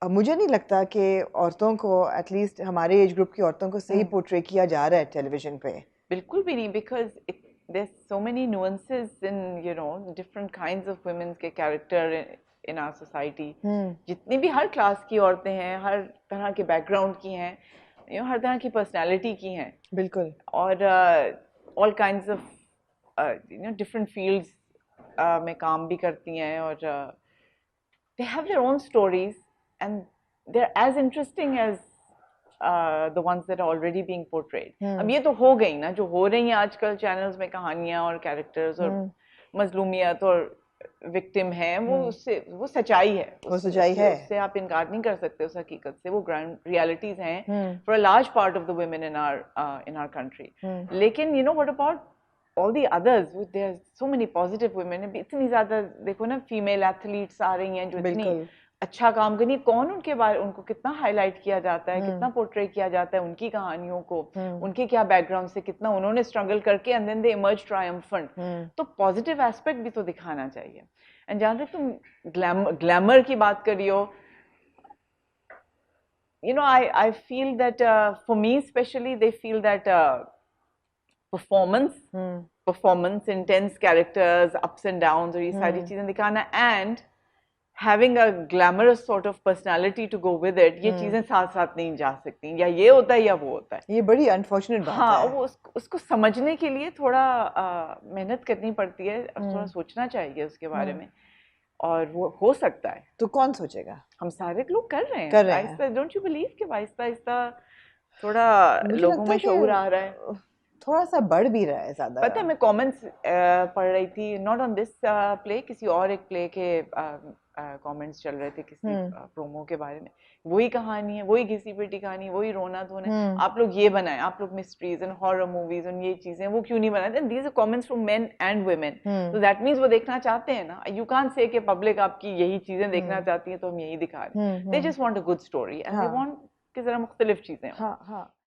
मुझे नहीं लगता कि औरतों को, एटलीस्ट हमारे एज ग्रुप की औरतों को सही पोर्ट्रे किया जा रहा है टेलीविजन पे। बिल्कुल भी नहीं, because there's so many nuances in different kinds of women's के character in our society. जितनी भी हर क्लास की औरतें हैं, हर तरह के बैकग्राउंड की हैं, हर तरह की पर्सनालिटी की हैं, बिल्कुल। और all kinds of different fields में काम भी करती हैं, और they have their own stories and they're as interesting as the ones that are already being portrayed. अब ये तो हो गई ना, जो हो रही हैं आजकल चैनल्स में कहानियां और कैरेक्टर्स और मजलूमियत और विक्टिम हैं, वो उससे वो सच्चाई है, वो सच्चाई है, उससे आप इनकार नहीं कर सकते उस हकीकत से। वो ग्राउंड रियलिटीज हैं for a large part of the women in our country. लेकिन what about all the others? There are so many positive women. इतनी ज्यादा देखो ना फीमेल एथलीट्स आ रही हैं जो इतनी अच्छा काम करनी, कौन उनके बारे, उनको कितना हाईलाइट किया जाता है, कितना पोर्ट्रे किया जाता है उनकी कहानियों को, उनके क्या बैकग्राउंड से कितना उन्होंने स्ट्रगल करके and then they emerge triumphant. तो पॉजिटिव एस्पेक्ट भी तो दिखाना चाहिए। एंड जहां तक तुम ग्लैमर की बात करी हो, I feel that for me especially, they feel that performance, intense characters, ups and downs, और ये सारी चीजें दिखाना, and having a glamorous sort of personality to go with it, ये चीजें साथ साथ नहीं जा सकती, या ये होता है या वो होता है। ये बड़ी अनफॉर्चुनेट बात हाँ, है। वो उसको समझने के लिए थोड़ा मेहनत करनी पड़ती है और थोड़ा सोचना चाहिए उसके बारे में, और वो हो सकता है। तो कौन सोचेगा? हम सारे लोग कर रहे हैं आहिस्ता। डोंट यू बिलीव कि आहिस्ता आहिस्ता थोड़ा लोगों में शऊर आ रहा है, थोड़ा सा बढ़ भी रहा है ज्यादा। पता है, मैं कमेंट्स पढ़ रही थी, नॉट ऑन दिस प्ले, किसी और एक प्ले के कमेंट्स चल रहे थे किसी प्रोमो के बारे में। वही कहानी है, वही घिसी पिटी कहानी, वही रोना धोना। आप लोग ये बनाएं, आप लोग मिस्ट्रीज एंड हॉरर मूवीज और ये चीजें वो क्यों नहीं बनाते? These are comments from men and women, तो दैट मींस वो देखना चाहते हैं ना। यू कांट से कि पब्लिक आपकी यही चीजें देखना चाहती है तो हम यही दिखा रहे हैं। They just want a good story and they want कि जरा मुख्तलिफ चीजें। हाँ हाँ।